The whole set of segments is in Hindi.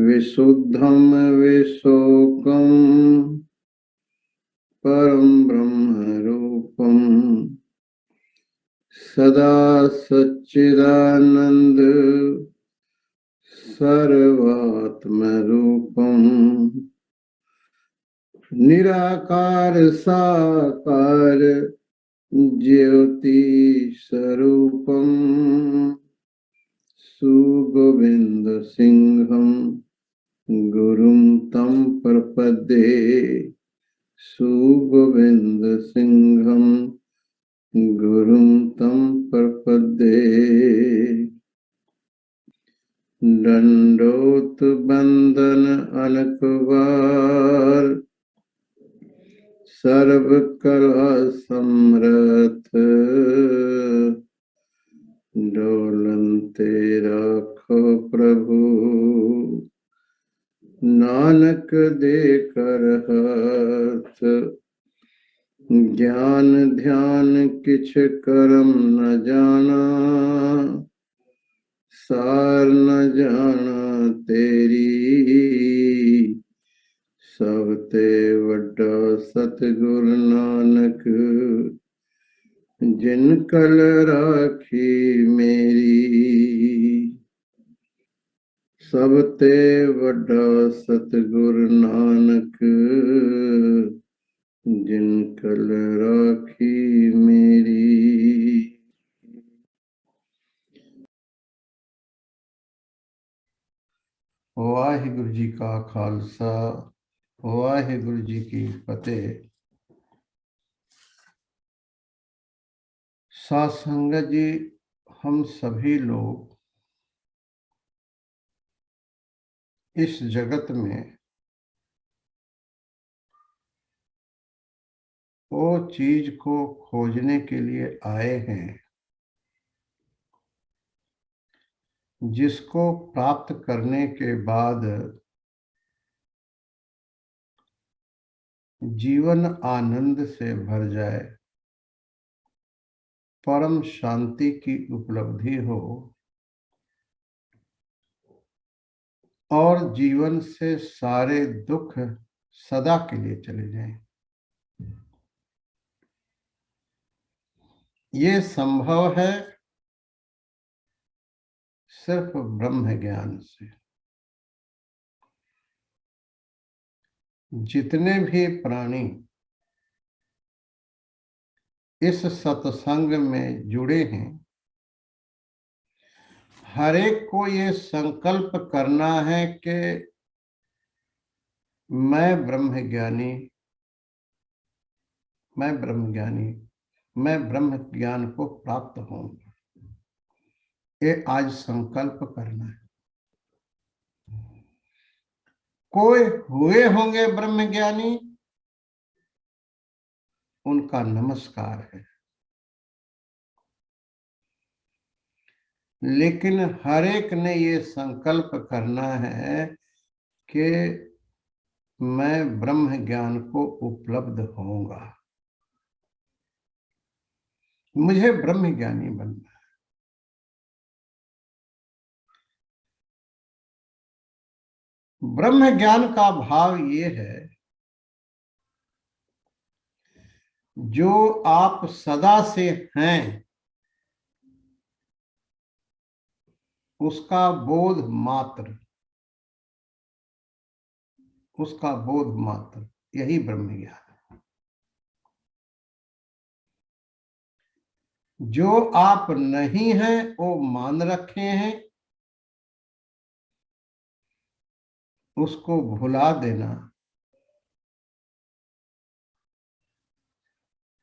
विशुद्धं विशोकं परं ब्रह्मरूपं सदा सच्चिदानंद सर्वात्मरूपं निराकार साकार ज्योति स्वरूपं सुगोविंद सिंहं गुरुं तं प्रपद्ये सुगोविंद सिंहं गुरुं तं प्रपद्ये दंडोत बंदन अनकवार सर्व कला समरथ डोलनते राखो प्रभु नानक दे कर हाथ ज्ञान ध्यान किछ करम न जाना सार न जाना तेरी सब ते वड्डा सतगुरु नानक जिन कल राखी मेरी सब ते वड्डा सतगुरु नानक जिन कल राखी मेरी। वाहिगुरु जी का खालसा वाहिगुरु जी की फतेह। साध संगत जी, हम सभी लोग इस जगत में वो चीज को खोजने के लिए आए हैं जिसको प्राप्त करने के बाद जीवन आनंद से भर जाए, परम शांति की उपलब्धि हो और जीवन से सारे दुख सदा के लिए चले जाएं। ये संभव है सिर्फ ब्रह्म ज्ञान से। जितने भी प्राणी इस सत्संग में जुड़े हैं, हर एक को ये संकल्प करना है कि मैं ब्रह्म ज्ञानी, मैं ब्रह्म ज्ञान को प्राप्त होऊंगा। ये आज संकल्प करना है। कोई हुए होंगे ब्रह्म ज्ञानी, उनका नमस्कार है, लेकिन हर एक ने ये संकल्प करना है कि मैं ब्रह्म ज्ञान को उपलब्ध होऊंगा, मुझे ब्रह्म ज्ञानी बनना है। ब्रह्म ज्ञान का भाव ये है, जो आप सदा से हैं उसका बोध मात्र, यही ब्रह्म ज्ञान है। जो आप नहीं हैं वो मान रखे हैं, उसको भुला देना,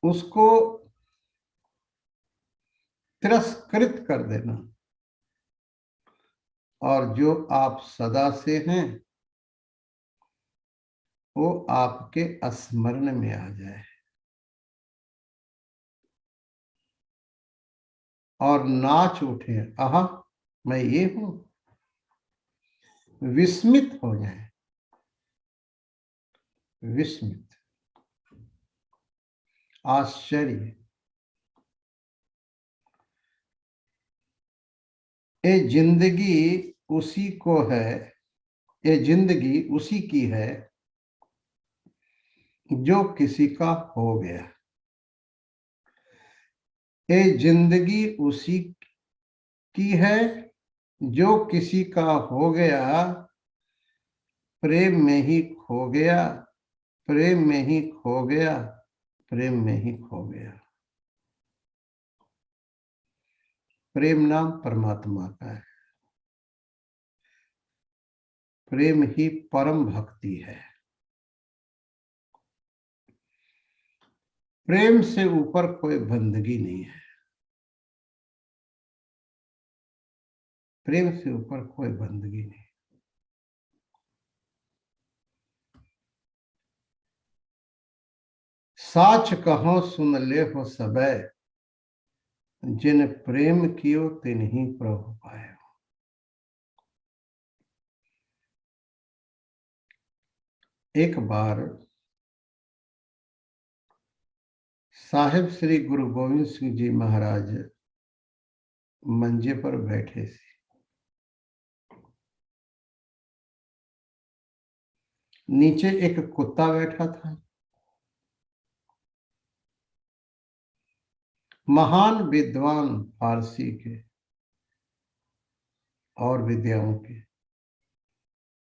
उसको तिरस्कृत कर देना, और जो आप सदा से हैं वो आपके स्मरण में आ जाए और नाच उठे, आहा मैं ये हूं, विस्मित हो जाए, विस्मित, आश्चर्य। ये जिंदगी उसी को है ये जिंदगी उसी की है जो किसी का हो गया। ये जिंदगी उसी की है जो किसी का हो गया, प्रेम में ही खो गया, प्रेम में ही खो गया, प्रेम में ही खो गया। प्रेम नाम परमात्मा का है। प्रेम ही परम भक्ति है। प्रेम से ऊपर कोई बंदगी नहीं है। प्रेम से ऊपर कोई बंदगी नहीं। साच कहो सुन ले हो सबे, जिन प्रेम कियो तिन्हीं प्रभु पाए। एक बार साहिब श्री गुरु गोविंद सिंह जी महाराज मंजे पर बैठे थे। नीचे एक कुत्ता बैठा था। महान विद्वान फारसी के और विद्याओं के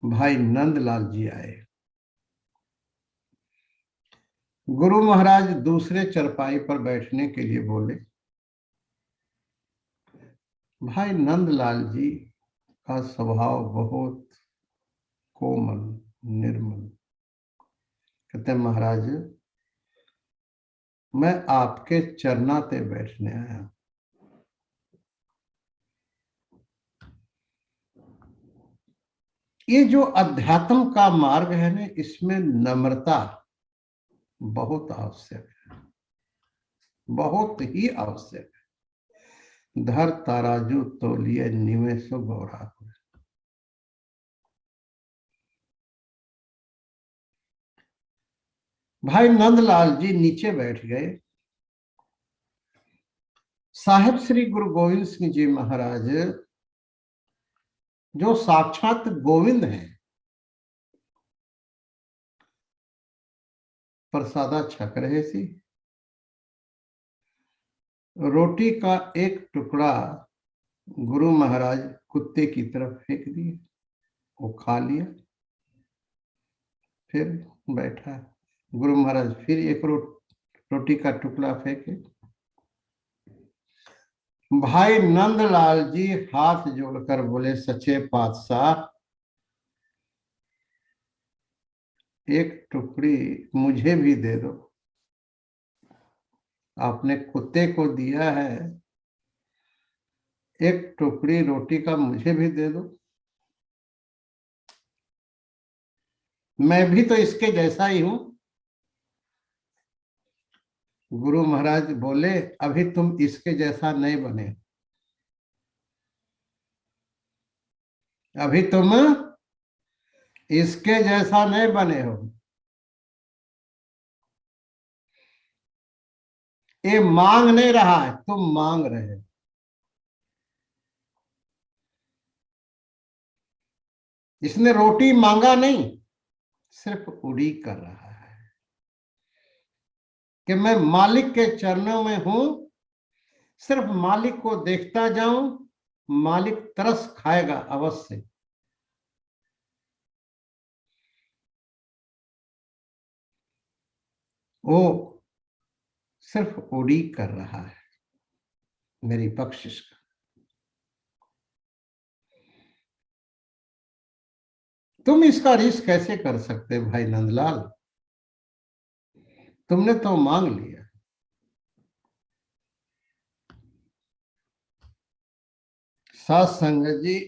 भाई नंदलाल जी आए। गुरु महाराज दूसरे चरपाई पर बैठने के लिए बोले। भाई नंदलाल जी का स्वभाव बहुत कोमल, निर्मल। कहते हैं महाराज, मैं आपके चरनाते बैठने आया। ये जो अध्यात्म का मार्ग है ना, इसमें नम्रता बहुत आवश्यक है, बहुत ही आवश्यक है। धर तराजू तौलिए निवेशो गौरा। भाई नंदलाल जी नीचे बैठ गए। साहिब श्री गुरु गोविंद सिंह जी महाराज जो साक्षात गोविंद हैं, प्रसादा छक रहे थे। रोटी का एक टुकड़ा गुरु महाराज कुत्ते की तरफ फेंक दिए, वो खा लिया, फिर बैठा। गुरु महाराज फिर एक रोटी का टुकड़ा फेंके। भाई नंदलाल जी हाथ जोड़कर बोले, सच्चे पातशाह, एक टुकड़ी मुझे भी दे दो। आपने कुत्ते को दिया है, एक टुकड़ी रोटी का मुझे भी दे दो। मैं भी तो इसके जैसा ही हूं। गुरु महाराज बोले, अभी तुम इसके जैसा नहीं बने, अभी तुम इसके जैसा नहीं बने हो। ये मांग नहीं रहा है, तुम मांग रहे हो। इसने रोटी मांगा नहीं, सिर्फ उड़ी कर रहा है कि मैं मालिक के चरणों में हूं, सिर्फ मालिक को देखता जाऊं, मालिक तरस खाएगा अवश्य। वो सिर्फ उड़ी कर रहा है मेरी बख्शिश का। तुम इसका रिस्क कैसे कर सकते भाई नंदलाल? तुमने तो मांग लिया। सात संगत जी,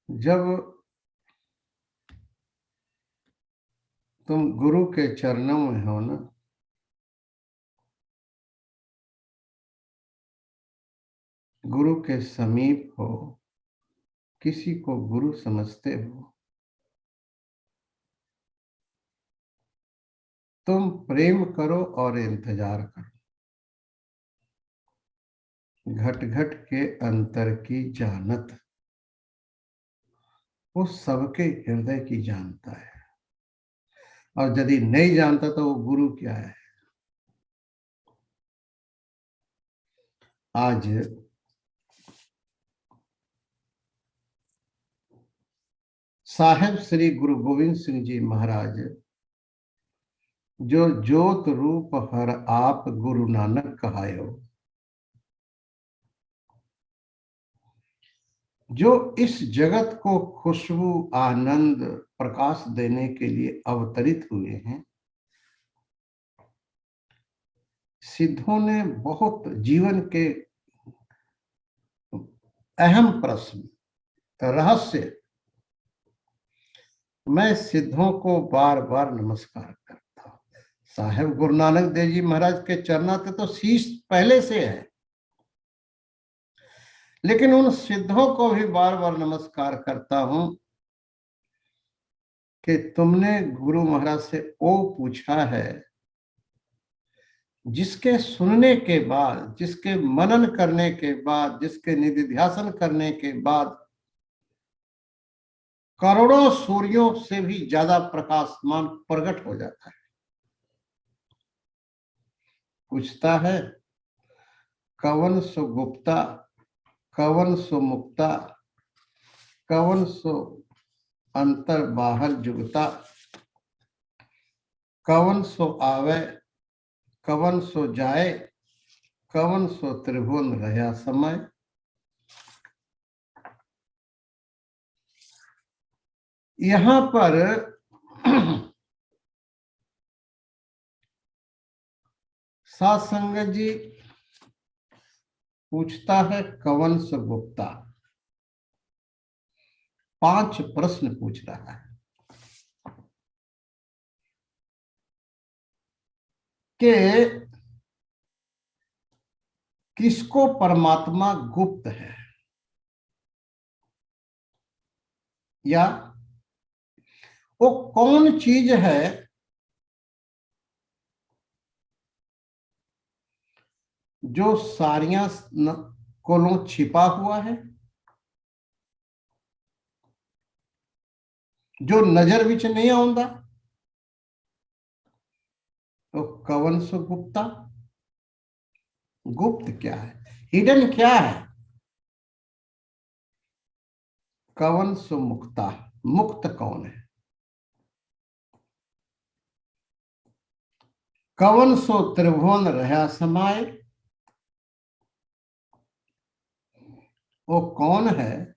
जब तुम गुरु के चरणों में हो ना, गुरु के समीप हो, किसी को गुरु समझते हो, तुम प्रेम करो और इंतजार करो। घट घट के अंतर की जानत, वो सबके हृदय की जानता है। और यदि नहीं जानता तो वो गुरु क्या है। आज साहेब श्री गुरु गोविंद सिंह जी महाराज, जो ज्योत रूप हर आप गुरु नानक कहायो, जो इस जगत को खुशबू आनंद प्रकाश देने के लिए अवतरित हुए हैं। सिद्धों ने बहुत जीवन के अहम प्रश्न, रहस्य, मैं सिद्धों को बार बार नमस्कार करता हूं। साहेब गुरु नानक देव जी महाराज के चरणाते तो शीश पहले से है, लेकिन उन सिद्धों को भी बार बार नमस्कार करता हूं कि तुमने गुरु महाराज से वो पूछा है जिसके सुनने के बाद, जिसके मनन करने के बाद, जिसके निधिध्यासन करने के बाद करोड़ों सूर्यों से भी ज्यादा प्रकाशमान प्रकट हो जाता है। पूछता है, कवन सो गुप्ता, कवन सो मुक्ता, कवन सो अंतर बाहर जुगता, कवन सो आवे, कवन सो जाए, कवन सो त्रिभुवन रहा समय। यहां पर सासंग जी पूछता है कवन सो गुप्ता, 5 प्रश्न पूछ रहा है कि किसको परमात्मा गुप्त है, या वो कौन चीज है जो सारियां कोलों छिपा हुआ है, जो नजर विच नहीं आउंदा। तो कवन सो गुप्ता, गुप्त क्या है, हिडन क्या है। कवन सो मुक्ता, मुक्त कौन है। कवन सो त्रिभुवन रहा समाये, वो कौन है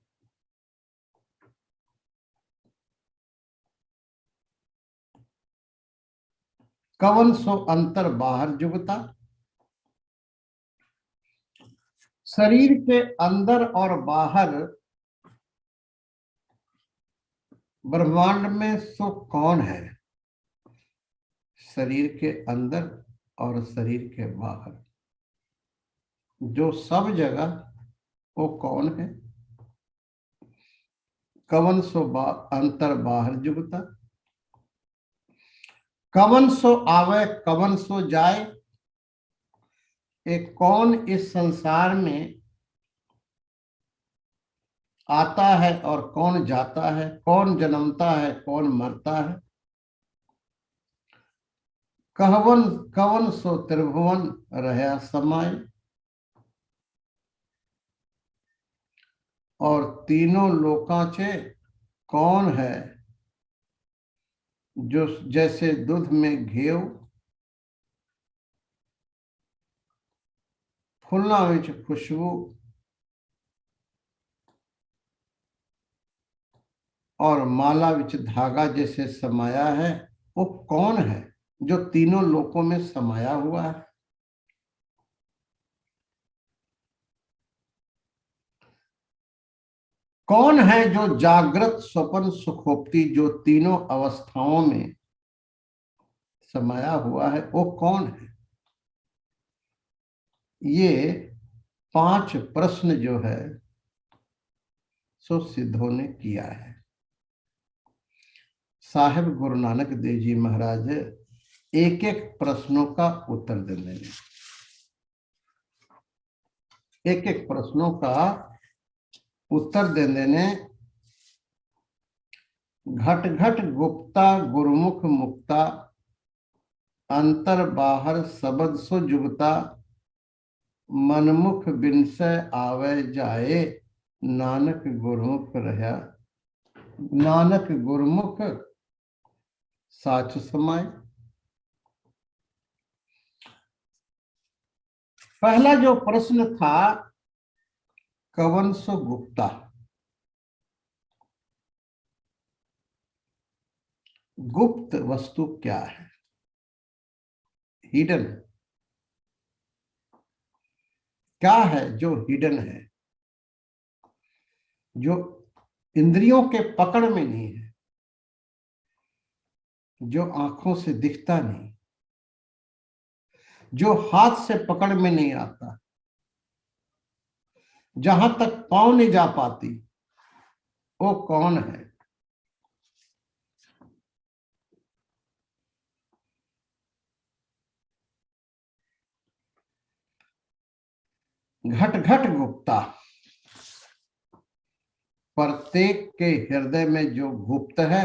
कवन सो अंतर बाहर जुगता, शरीर के अंदर और बाहर ब्रह्मांड में सो कौन है। शरीर के अंदर और शरीर के बाहर जो सब जगह, वो कौन है। कवन सो अंतर बाहर जुगता, कवन सो आवे, कवन सो जाए। एक कौन इस संसार में आता है और कौन जाता है, कौन जन्मता है, कौन मरता है। कहवन कवन सो त्रिभुवन रहा समाये, और तीनों लोकाचे कौन है जो जैसे दूध में घेव, फुल्ला विच खुशबू और माला विच धागा जैसे समाया है। वो कौन है जो तीनों लोकों में समाया हुआ है। कौन है जो जागृत स्वप्न सुखोक्ति, जो तीनों अवस्थाओं में समाया हुआ है, वो कौन है। ये 5 प्रश्न जो है सो सिद्धों ने किया है। साहेब गुरु नानक देव जी महाराज एक एक प्रश्नों का उत्तर देने लगे। एक एक प्रश्नों का उत्तर दे देने। घट घट गुप्ता गुरुमुख मुक्ता, अंतर बाहर सबद सो जुगता, मनमुख बिनसै आवे जाए, नानक गुरुमुख रहा, नानक गुरुमुख साच समाए। पहला जो प्रश्न था, कवन सो गुप्ता। गुप्त वस्तु क्या है? हिडन। क्या है जो हिडन है, जो इंद्रियों के पकड़ में नहीं है, जो आंखों से दिखता नहीं, जो हाथ से पकड़ में नहीं आता, जहां तक पांव नहीं जा पाती, वो कौन है? घट घट गुप्ता। प्रत्येक के हृदय में जो गुप्त है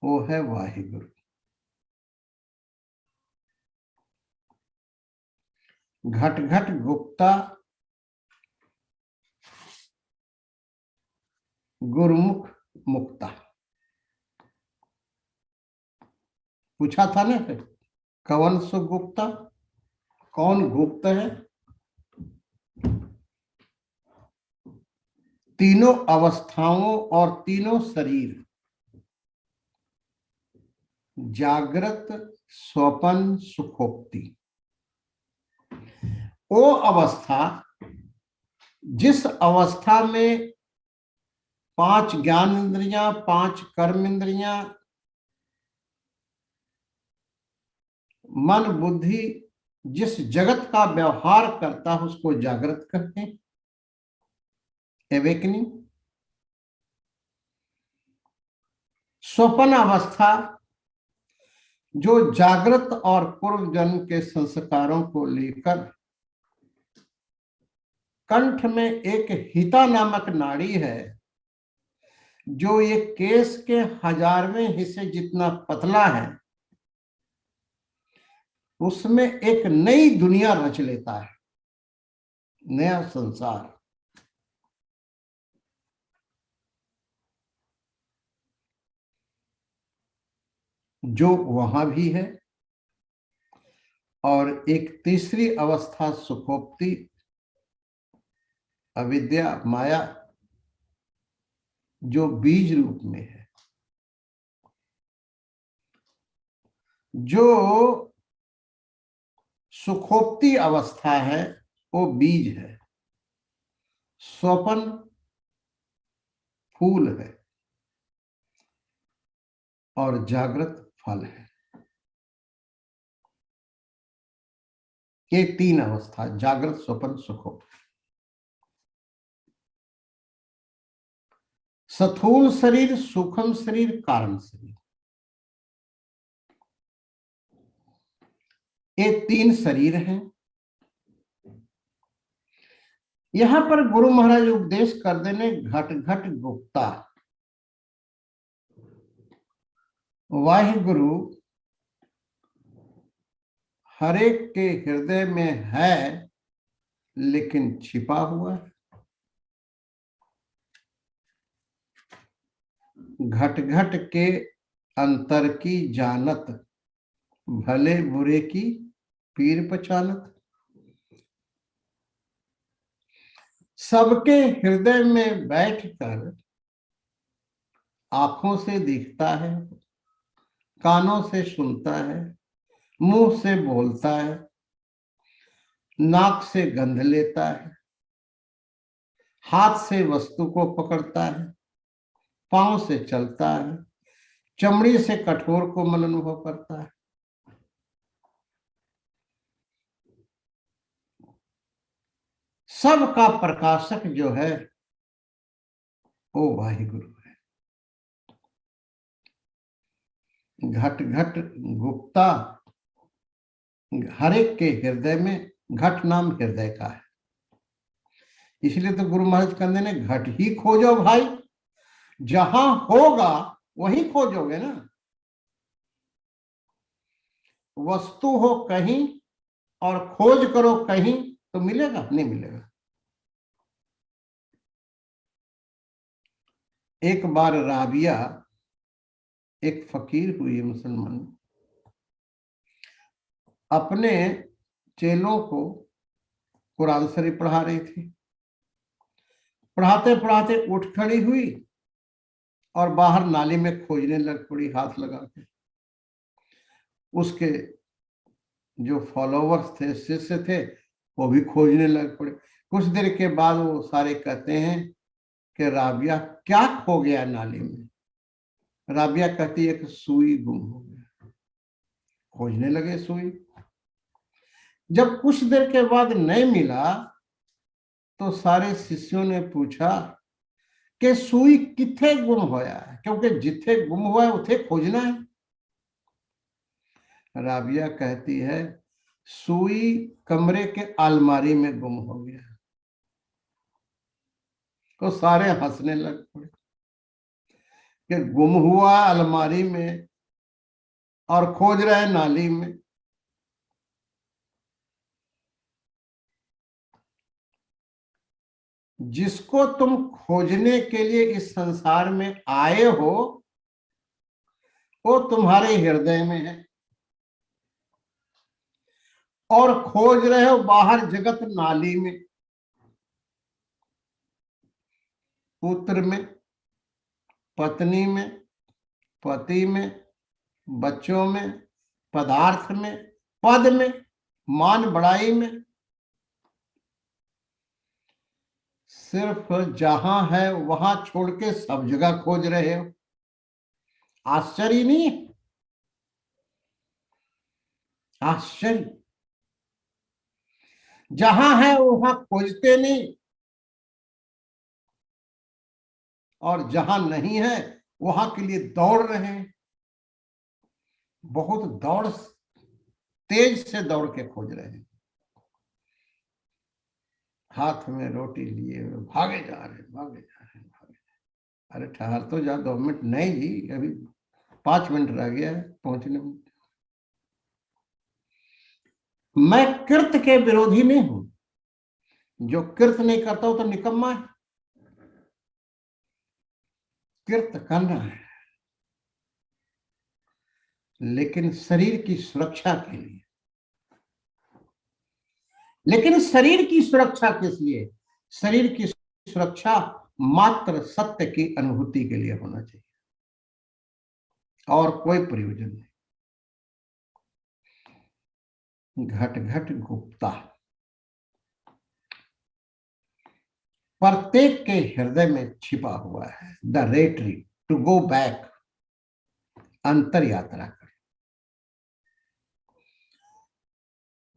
वो है वाहिगुरु। घट घट गुप्ता गुरुमुख मुक्ता। पूछा था ना फिर, कवन सो गुप्ता, कौन गुप्त है? तीनों अवस्थाओं और तीनों शरीर, जागृत स्वपन सुखोक्ति, वो अवस्था जिस अवस्था में 5 ज्ञान इंद्रियां, 5 कर्म इंद्रियां, मन बुद्धि जिस जगत का व्यवहार करता है उसको जागृत कहते हैं, एवेकनिंग। स्वप्न अवस्था जो जागृत और पूर्व जन्म के संस्कारों को लेकर कंठ में एक हिता नामक नाड़ी है, जो ये केस के 1000वें हिस्से जितना पतला है, उसमें एक नई दुनिया रच लेता है, नया संसार। जो वहां भी है। और एक तीसरी अवस्था सुखोक्ति, अविद्या माया, जो बीज रूप में है। जो सुखोक्ति अवस्था है वो बीज है, स्वपन फूल है और जागृत फल है। ये 3 अवस्था, जागृत स्वपन सुखोक्ति। स्थूल शरीर, सूक्ष्म शरीर, कारण शरीर, ये 3 शरीर हैं। यहां पर गुरु महाराज उपदेश कर देने, घट घट गुप्ता। वाहिगुरु हरेक के हृदय में है लेकिन छिपा हुआ है। घट घट के अंतर की जानत, भले बुरे की पीर पहचानत। सबके हृदय में बैठकर आंखों से दिखता है, कानों से सुनता है, मुंह से बोलता है, नाक से गंध लेता है, हाथ से वस्तु को पकड़ता है, पांव से चलता है, चमड़ी से कठोर को मन अनुभव करता है। सबका प्रकाशक जो है वो वाहिगुरु है। घट घट गुप्ता, हर एक के हृदय में, घट नाम हृदय का है। इसलिए तो गुरु महाराज कहते ने घट ही खोजो भाई, जहां होगा वहीं खोजोगे ना। वस्तु हो कहीं और खोज करो कहीं तो मिलेगा? नहीं मिलेगा। एक बार राबिया एक फकीर हुई मुसलमान, अपने चेलों को कुरान शरीफ पढ़ा रही थी। पढ़ाते पढ़ाते उठ खड़ी हुई और बाहर नाली में खोजने लग पड़ी हाथ लगा के। उसके जो फॉलोवर्स थे, शिष्य थे, वो भी खोजने लग पड़े। कुछ देर के बाद वो सारे कहते हैं कि राबिया क्या खो गया नाली में? राबिया कहती है कि सुई गुम हो गया। खोजने लगे सुई। जब कुछ देर के बाद नहीं मिला तो सारे शिष्यों ने पूछा कि सुई किथे गुम होया है, क्योंकि जिथे गुम हुआ है उथे खोजना है। राबिया कहती है सुई कमरे के अलमारी में गुम हो गया। तो सारे हंसने लग पड़े कि गुम हुआ अलमारी में और खोज रहे नाली में। जिसको तुम खोजने के लिए इस संसार में आए हो वो तुम्हारे हृदय में है, और खोज रहे हो बाहर जगत नाली में, पुत्र में, पत्नी में, पति में, बच्चों में, पदार्थ में, पद में, मान बढ़ाई में। सिर्फ जहां है वहां छोड़ के सब जगह खोज रहे हो। आश्चर्य नहीं है? आश्चर्य। जहां है वहां खोजते नहीं, और जहां नहीं है वहां के लिए दौड़ रहे हैं। बहुत दौड़, तेज से दौड़ के खोज रहे हैं। हाथ में रोटी लिए भागे जा रहे हैं, भागे जा रहे हैं, भागे। अरे ठहर तो जा 2 मिनट। नहीं जी, अभी 5 मिनट रह गया है पहुंचने में। मैं कृत के विरोधी नहीं हूं। जो कृत नहीं करता वो तो निकम्मा है। कृत करना है, लेकिन शरीर की सुरक्षा के लिए। लेकिन शरीर की सुरक्षा किस लिए? शरीर की सुरक्षा मात्र सत्य की अनुभूति के लिए होना चाहिए, और कोई प्रयोजन नहीं। घट घट गुप्ता, प्रत्येक के हृदय में छिपा हुआ है। द रेटरी टू गो बैक, अंतर यात्रा कर।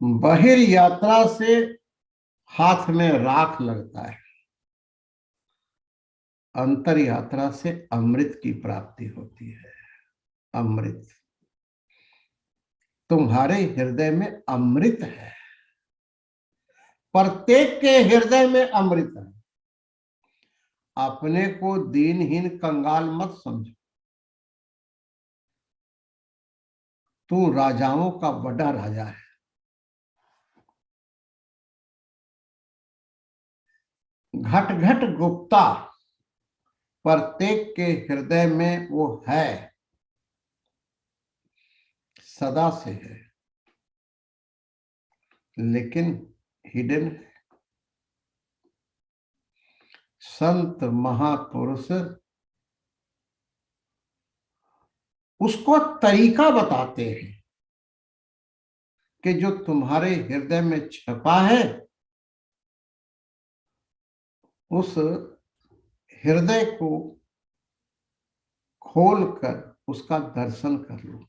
बहिर यात्रा से हाथ में राख लगता है, अंतर यात्रा से अमृत की प्राप्ति होती है। अमृत तुम्हारे हृदय में अमृत है। प्रत्येक के हृदय में अमृत है। अपने को दीनहीन कंगाल मत समझो। तू राजाओं का बड़ा राजा है। घट घट गुप्ता, प्रत्येक के हृदय में वो है, सदा से है, लेकिन हिडन। संत महापुरुष उसको तरीका बताते हैं कि जो तुम्हारे हृदय में छपा है उस हृदय को खोलकर उसका दर्शन कर लो।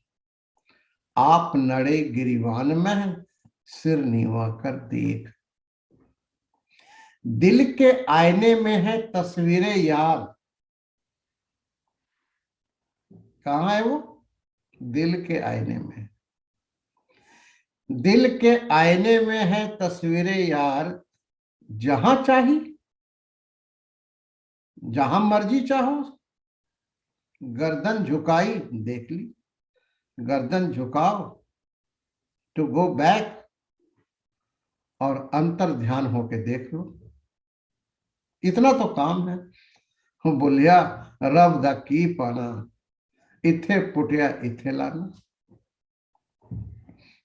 आप नड़े गिरिवान में सिर नीवा कर देख। दिल के आईने में है तस्वीरें यार। कहाँ है वो? दिल के आईने में। दिल के आईने में है तस्वीरें यार, जहां चाहिए जहां मर्जी चाहो, गर्दन झुकाई देख ली, गर्दन झुकाओ टू गो बैक और अंतर ध्यान होके देख लो। इतना तो काम है। बोलिया रब दा की पाना, इथे पुटिया इथे लाना।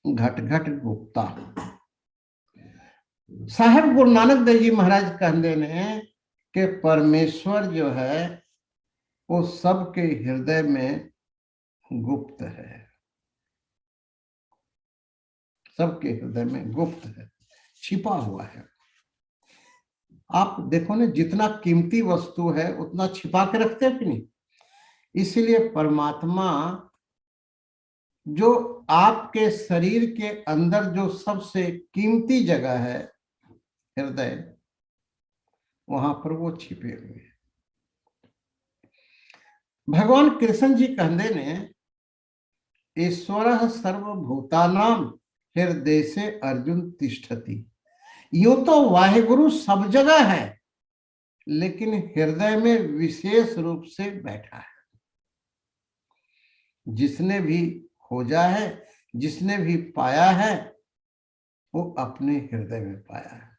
घट घट गुप्ता। साहेब गुरु नानक देव जी महाराज कहते ने कि परमेश्वर जो है वो सबके हृदय में गुप्त है, सबके हृदय में गुप्त है, छिपा हुआ है। आप देखो ना, जितना कीमती वस्तु है उतना छिपा के रखते हैं कि नहीं। इसीलिए परमात्मा जो आपके शरीर के अंदर जो सबसे कीमती जगह है हृदय, वहां पर वो छिपे हुए हैं। भगवान कृष्ण जी कहते ने ईश्वर सर्वभूतानां हृदय से अर्जुन तिष्ठति। यूं तो वाहेगुरु सब जगह है, लेकिन हृदय में विशेष रूप से बैठा है। जिसने भी खोजा है, जिसने भी पाया है, वो अपने हृदय में पाया है।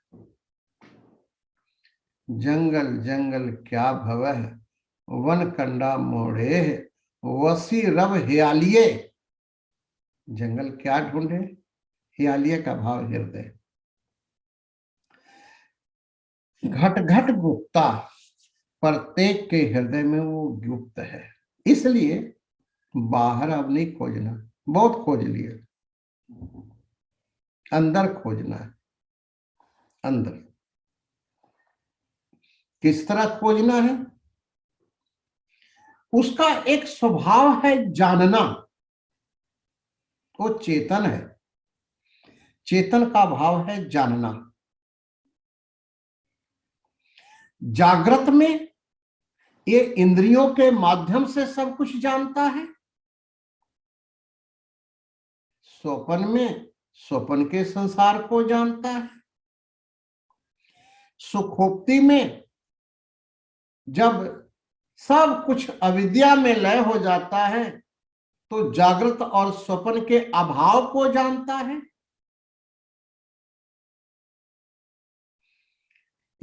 जंगल जंगल क्या भवह, वन कंडा मोड़े, वसी रब हियालिये। जंगल क्या ढूंढे, हियालिये का भाव हृदय। घट घट गुप्ता, प्रत्येक के हृदय में वो गुप्त है। इसलिए बाहर अब नहीं खोजना, बहुत खोज लिए, अंदर खोजना है। अंदर किस तरह खोजना है? उसका एक स्वभाव है जानना। वो चेतन है, चेतन का भाव है जानना। जागृत में ये इंद्रियों के माध्यम से सब कुछ जानता है। स्वप्न में स्वप्न के संसार को जानता है। सुखोक्ति में जब सब कुछ अविद्या में लय हो जाता है तो जागृत और स्वप्न के अभाव को जानता है।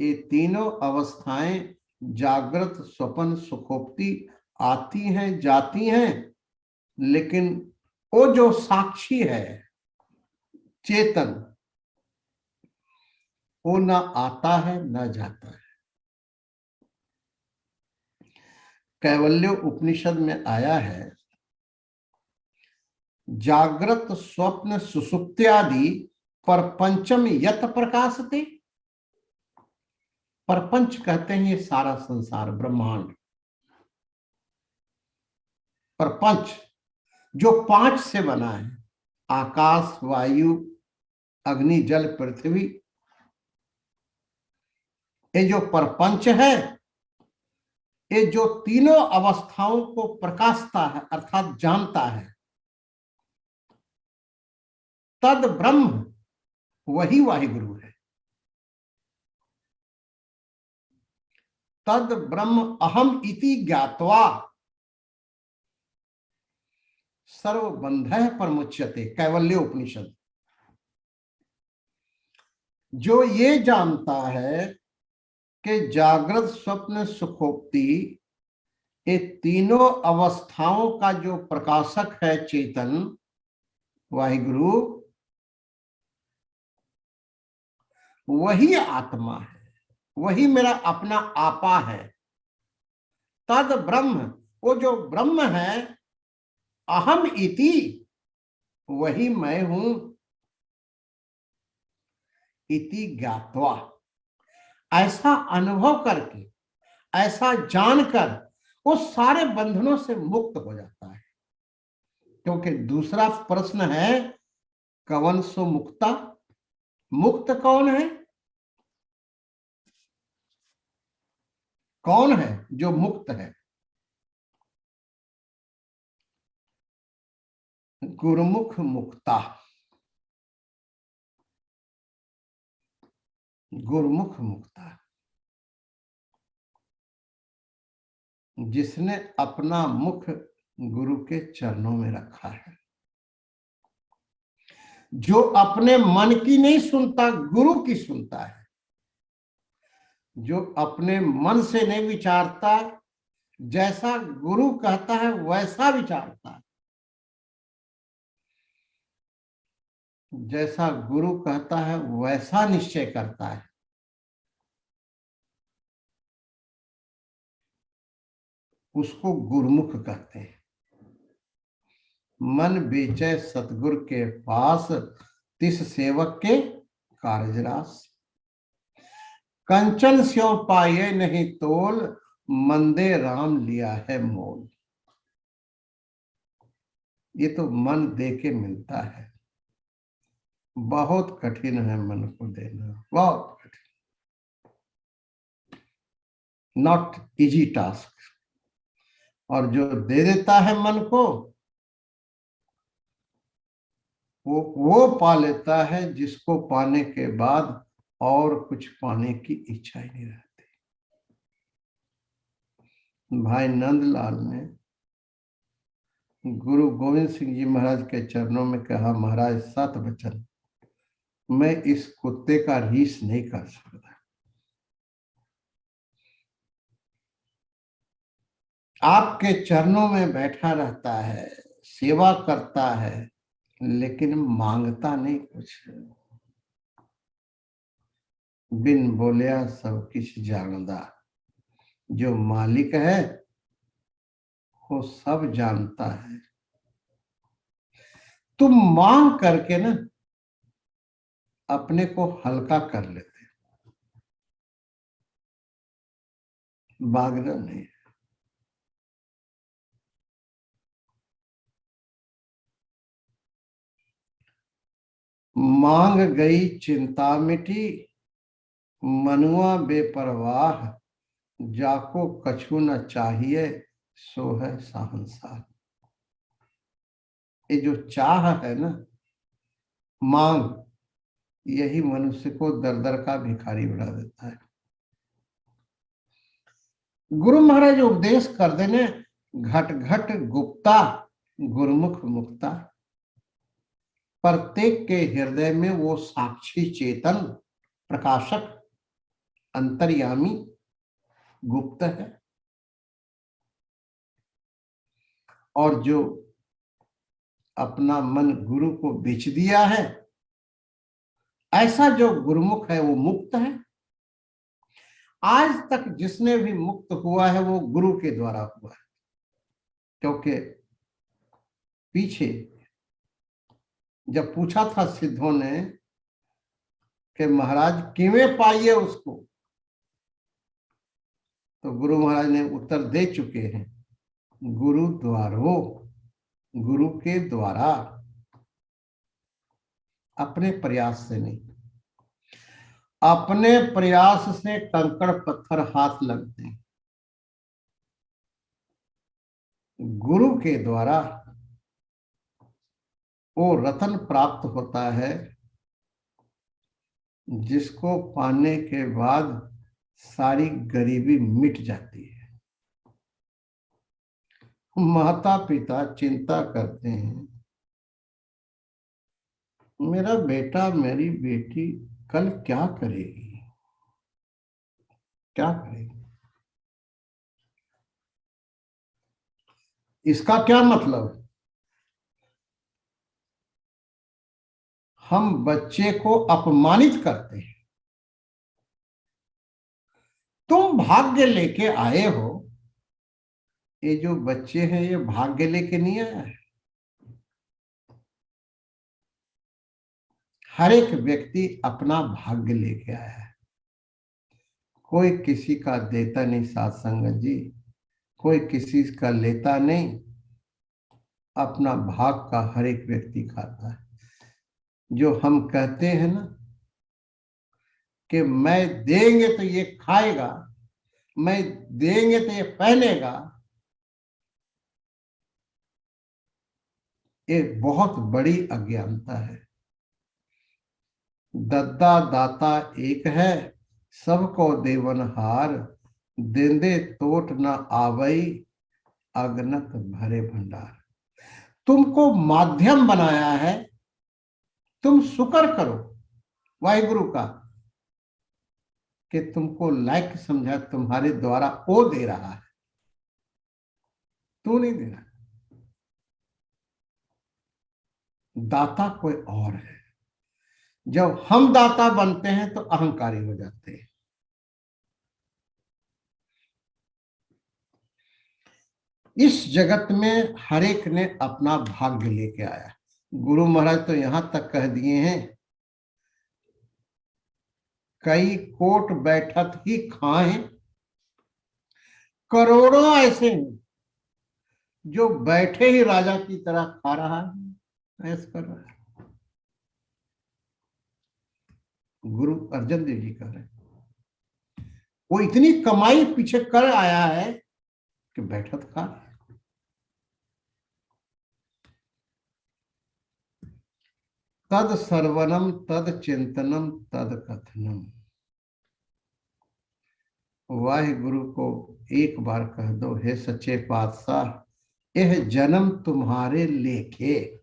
ये तीनों अवस्थाएं जागृत स्वप्न सुखोक्ति आती हैं जाती हैं, लेकिन वो जो साक्षी है चेतन, वो ना आता है ना जाता है। कैवल्य उपनिषद में आया है जागृत स्वप्न सुसुप्त्यादि परपंचम यत प्रकाशते। परपंच कहते हैं ये सारा संसार ब्रह्मांड। परपंच जो 5 से बना है, आकाश वायु अग्नि जल पृथ्वी, ये जो परपंच है, ये जो तीनों अवस्थाओं को प्रकाशता है अर्थात जानता है, तद ब्रह्म वही वाहिगुरु है। तद ब्रह्म अहम इति ज्ञात्वा सर्वबंधः परमुच्यते, कैवल्य उपनिषद। जो ये जानता है कि जागृत स्वप्न सुखोक्ति ये तीनों अवस्थाओं का जो प्रकाशक है चेतन वाहिगुरु, वही आत्मा है, वही मेरा अपना आपा है। तद ब्रह्म, वो जो ब्रह्म है, अहम इति, वही मैं हूं, इति ज्ञात्वा, ऐसा अनुभव करके, ऐसा जानकर वो सारे बंधनों से मुक्त हो जाता है। क्योंकि दूसरा प्रश्न है कवन सो मुक्ता, मुक्त कौन है? कौन है जो मुक्त है? गुरुमुख मुक्ता, गुरुमुख मुक्ता। जिसने अपना मुख गुरु के चरणों में रखा है, जो अपने मन की नहीं सुनता, गुरु की सुनता है, जो अपने मन से नहीं विचारता, जैसा गुरु कहता है वैसा विचारता है, जैसा गुरु कहता है वैसा निश्चय करता है, उसको गुरुमुख कहते हैं। मन बेचै सतगुरु के पास, तिस सेवक के कारजरास। कंचन स्यों पाए नहीं तोल, मंदे राम लिया है मोल। ये तो मन दे के मिलता है, बहुत कठिन है मन को देना, बहुत कठिन, नॉट इजी टास्क। और जो दे देता है मन को, वो पा लेता है जिसको पाने के बाद और कुछ पाने की इच्छा ही नहीं रहती। भाई नंदलाल ने गुरु गोविंद सिंह जी महाराज के चरणों में कहा, महाराज 7 वचन, मैं इस कुत्ते का रीस नहीं कर सकता। आपके चरणों में बैठा रहता है, सेवा करता है, लेकिन मांगता नहीं कुछ। बिन बोलिया सब किछ जानदा, जो मालिक है वो सब जानता है। तुम मांग करके ना अपने को हल्का कर लेते, मांगना नहीं। मांग गई चिंता मिटी, मनुआ बेपरवाह, जाको कछु न चाहिए, सो है शहंशाह। ये जो चाह है ना, मांग, यही मनुष्य को दर दर का भिखारी बना देता है। गुरु महाराज उपदेश कर देने, घट घट गुप्ता, गुरुमुख मुक्ता। प्रत्येक के हृदय में वो साक्षी चेतन प्रकाशक अंतर्यामी गुप्त है। और जो अपना मन गुरु को बेच दिया है, ऐसा जो गुरुमुख है वो मुक्त है। आज तक जिसने भी मुक्त हुआ है वो गुरु के द्वारा हुआ है। क्योंकि पीछे जब पूछा था सिद्धों ने कि महाराज किवें पाइए उसको, तो गुरु महाराज ने उत्तर दे चुके हैं, गुरु द्वारो, गुरु के द्वारा, अपने प्रयास से नहीं। अपने प्रयास से कंकड़ पत्थर हाथ लगते हैं, गुरु के द्वारा वो रतन प्राप्त होता है, जिसको पाने के बाद सारी गरीबी मिट जाती है। माता पिता चिंता करते हैं, मेरा बेटा मेरी बेटी कल क्या करेगी, क्या करेगी। इसका क्या मतलब है? हम बच्चे को अपमानित करते हैं। तुम भाग्य लेके आए हो, ये जो बच्चे हैं ये भाग्य लेके नहीं आया है। हर एक व्यक्ति अपना भाग्य लेके आया है। कोई किसी का देता नहीं साथ संगत जी, कोई किसी का लेता नहीं, अपना भाग का हर एक व्यक्ति खाता है। जो हम कहते हैं ना कि मैं देंगे तो ये खाएगा, मैं देंगे तो ये पहनेगा, ये बहुत बड़ी अज्ञानता है। दद्दा दाता एक है, सबको देवनहार, देंदे तोट न आवई, अगनत भरे भंडार। तुमको माध्यम बनाया है, तुम शुक्र करो वाहिगुरु का कि तुमको लायक समझा, तुम्हारे द्वारा वो दे रहा है, तू नहीं दे रहा। दाता कोई और है। जब हम दाता बनते हैं तो अहंकारी हो जाते हैं। इस जगत में हर एक ने अपना भाग्य लेके आया। गुरु महाराज तो यहां तक कह दिए हैं, कई कोट बैठत ही खाएं, करोड़ों ऐसे हैं जो बैठे ही राजा की तरह खा रहा है, ऐसा कर रहा है। गुरु अर्जन देव जी कह रहे हैं, वो इतनी कमाई पीछे कर आया है कि बैठत खा। तद सर्वनम तद चिंतनम तद कथनम। वाहिगुरु को एक बार कह दो, हे सच्चे पातशाह, यह जन्म तुम्हारे लेखे,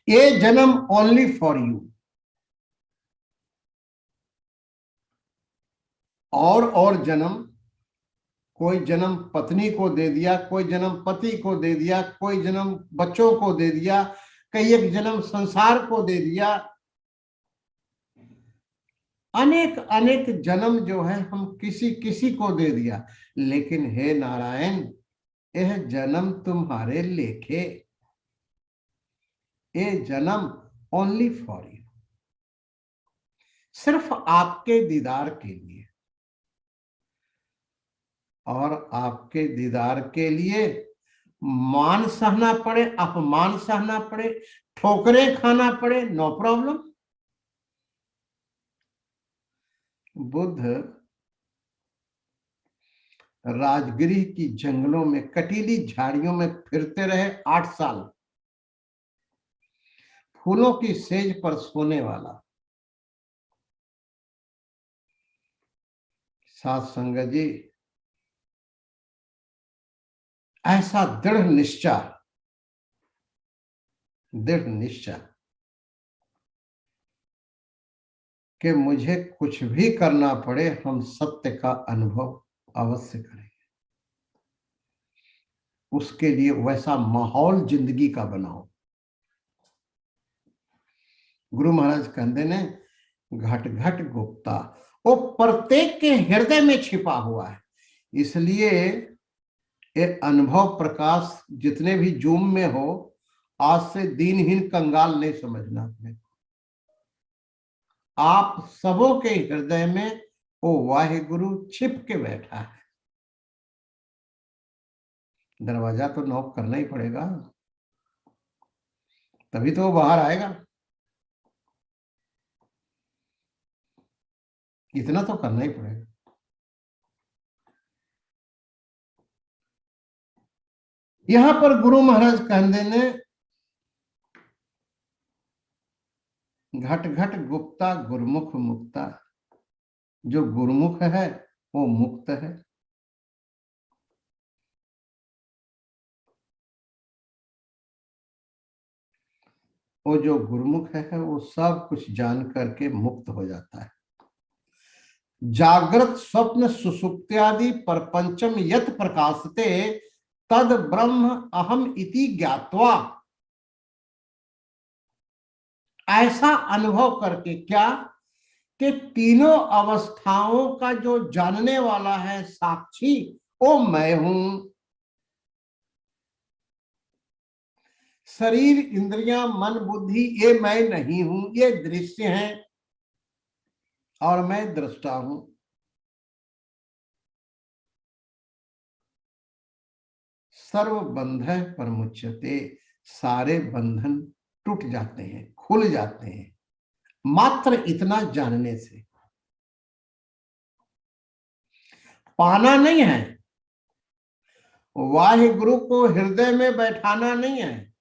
ये जन्म ओनली फॉर यू। और जन्म, कोई जन्म पत्नी को दे दिया, कोई जन्म पति को दे दिया, कोई जन्म बच्चों को दे दिया, कई एक जन्म संसार को दे दिया। अनेक अनेक जन्म जो है हम किसी किसी को दे दिया, लेकिन हे नारायण, यह जन्म तुम्हारे लेखे, ये जन्म ओनली फॉर यू, सिर्फ आपके दीदार के लिए। और आपके दीदार के लिए मान सहना पड़े, अपमान सहना पड़े, ठोकरें खाना पड़े, नो प्रॉब्लम। बुद्ध राजगिरी की जंगलों में कटीली झाड़ियों में फिरते रहे 8 साल, फूलों की सेज पर सोने वाला। साथ संगत जी, ऐसा दृढ़ निश्चय कि मुझे कुछ भी करना पड़े, हम सत्य का अनुभव अवश्य करेंगे। उसके लिए वैसा माहौल जिंदगी का बनाओ। गुरु महाराज कहते ने, घट घट गुप्ता, वो प्रत्येक के हृदय में छिपा हुआ है। इसलिए ये अनुभव प्रकाश जितने भी जूम में हो, आज से दीनहीन कंगाल नहीं समझना अपने। आप सबों के हृदय में वो वाहिगुरु छिप के बैठा है। दरवाजा तो नॉक करना ही पड़ेगा, तभी तो वो बाहर आएगा। इतना तो करना ही पड़ेगा। यहां पर गुरु महाराज कहते ने, घट घट गुप्ता गुरमुख मुक्ता। जो गुरुमुख है वो मुक्त है। वो जो गुरुमुख है वो सब कुछ जान करके मुक्त हो जाता है। जागृत स्वप्न सुसुप्त्यादि परपंचम यत प्रकाशते, तद ब्रह्म अहम इति ज्ञात्वा। ऐसा अनुभव करके क्या कि तीनों अवस्थाओं का जो जानने वाला है साक्षी, वो मैं हूं। शरीर इंद्रियां मन बुद्धि ये मैं नहीं हूं, ये दृश्य हैं और मैं दृष्टा हूं। सर्व बंधन परमुच्यते, सारे बंधन टूट जाते हैं, खुल जाते हैं मात्र इतना जानने से। पाना नहीं है, वाहिगुरु को हृदय में बैठाना नहीं है,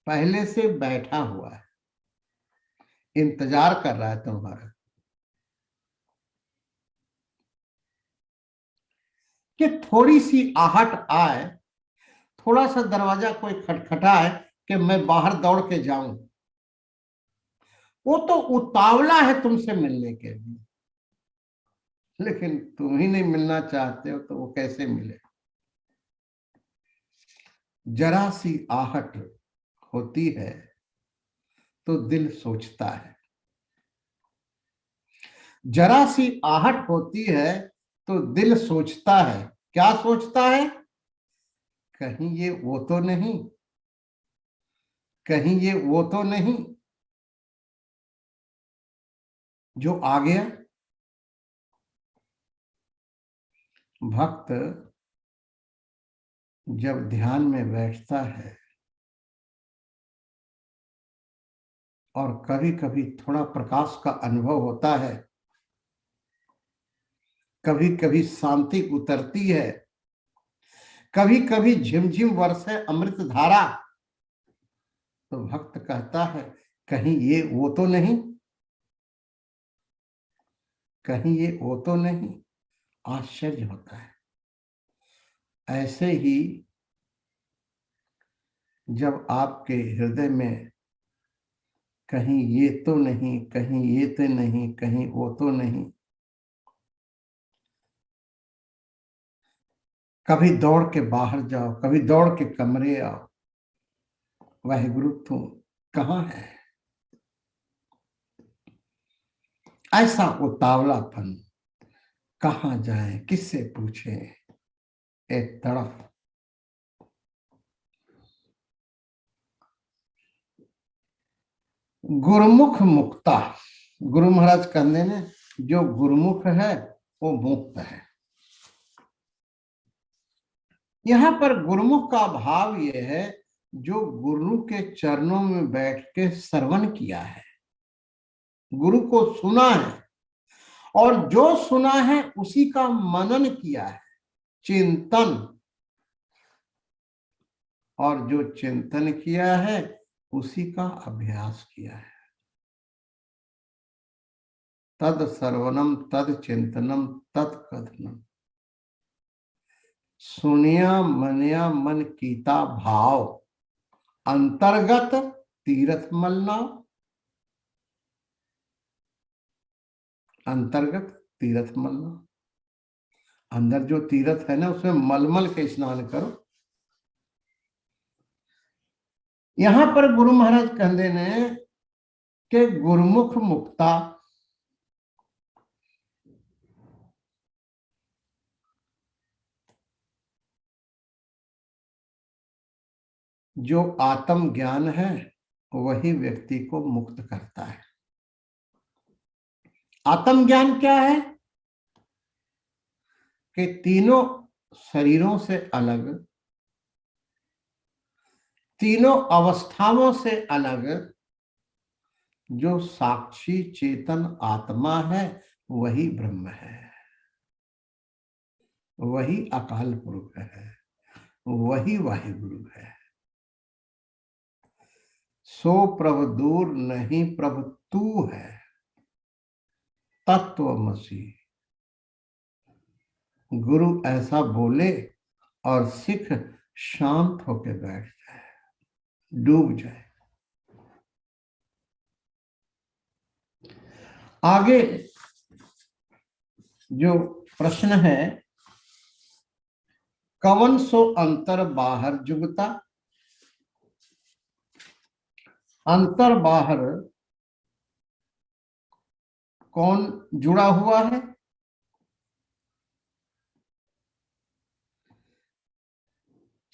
पहले से बैठा हुआ है, इंतजार कर रहा है तुम्हारा। कि थोड़ी सी आहट आए, थोड़ा सा दरवाजा कोई खटखटाए कि मैं बाहर दौड़ के जाऊं, वो तो उतावला है तुमसे मिलने के लिए, लेकिन तुम ही नहीं मिलना चाहते हो तो वो कैसे मिले। जरा सी आहट होती है तो दिल सोचता है, जरा सी आहट होती है तो दिल सोचता है। क्या सोचता है? कहीं ये वो तो नहीं, कहीं ये वो तो नहीं जो आ गया। भक्त जब ध्यान में बैठता है और कभी कभी थोड़ा प्रकाश का अनुभव होता है, कभी कभी शांति उतरती है, कभी कभी झिमझिम वर्षे अमृत धारा, तो भक्त कहता है कहीं ये वो तो नहीं, कहीं ये वो तो नहीं। आश्चर्य होता है। ऐसे ही जब आपके हृदय में कहीं ये तो नहीं, कहीं ये तो नहीं, कहीं वो तो नहीं, कभी दौड़ के बाहर जाओ, कभी दौड़ के कमरे आओ, वाहिगुरु तुम कहाँ है। ऐसा उतावलापन, कहाँ जाए, किससे पूछे, एक तड़फ। गुरुमुख मुक्ता, गुरु महाराज कहते ने जो गुरुमुख है वो मुक्त है। यहाँ पर गुरुमुख का भाव ये है जो गुरु के चरणों में बैठ के श्रवण किया है, गुरु को सुना है और जो सुना है उसी का मनन किया है, चिंतन, और जो चिंतन किया है उसी का अभ्यास किया है। तद सर्वनम तद चिंतनम तत्कथनम, सुनिया मनिया मन कीता भाव, अंतर्गत तीर्थ मलना, अंतर्गत तीर्थ मलना, अंदर जो तीर्थ है ना उसमें मलमल के स्नान करो। यहां पर गुरु महाराज कहते ने कि गुरुमुख मुक्ता, जो आत्म ज्ञान है वही व्यक्ति को मुक्त करता है। आत्म ज्ञान क्या है कि तीनों शरीरों से अलग, तीनों अवस्थाओं से अलग जो साक्षी चेतन आत्मा है वही ब्रह्म है, वही अकाल पुरुष है, वही वाहिगुरु है। सो प्रभु दूर नहीं प्रभु तू है, तत्वमसि। गुरु ऐसा बोले और सिख शांत होकर बैठ जाए, डूब जाए। आगे जो प्रश्न है, कवन सो अंतर बाहर जुगता, अंतर बाहर कौन जुड़ा हुआ है?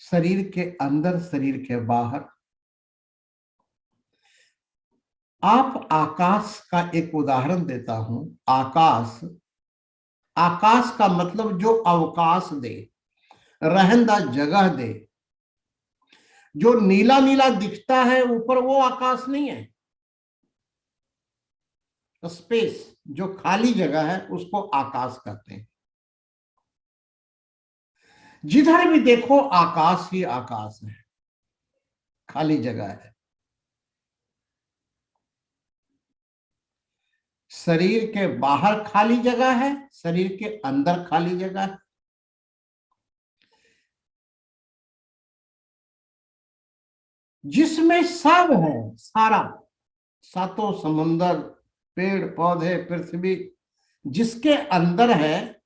शरीर के अंदर, शरीर के बाहर। आप आकाश का एक उदाहरण देता हूं। आकाश, आकाश का मतलब जो अवकाश दे, रहने जगह दे। जो नीला नीला दिखता है ऊपर वो आकाश नहीं है। स्पेस, जो खाली जगह है उसको आकाश कहते हैं। जिधर भी देखो आकाश ही आकाश है, खाली जगह है। शरीर के बाहर खाली जगह है, शरीर के अंदर खाली जगह है। जिसमें सब है, सारा, सातों समंदर, पेड़ पौधे, पृथ्वी, जिसके अंदर है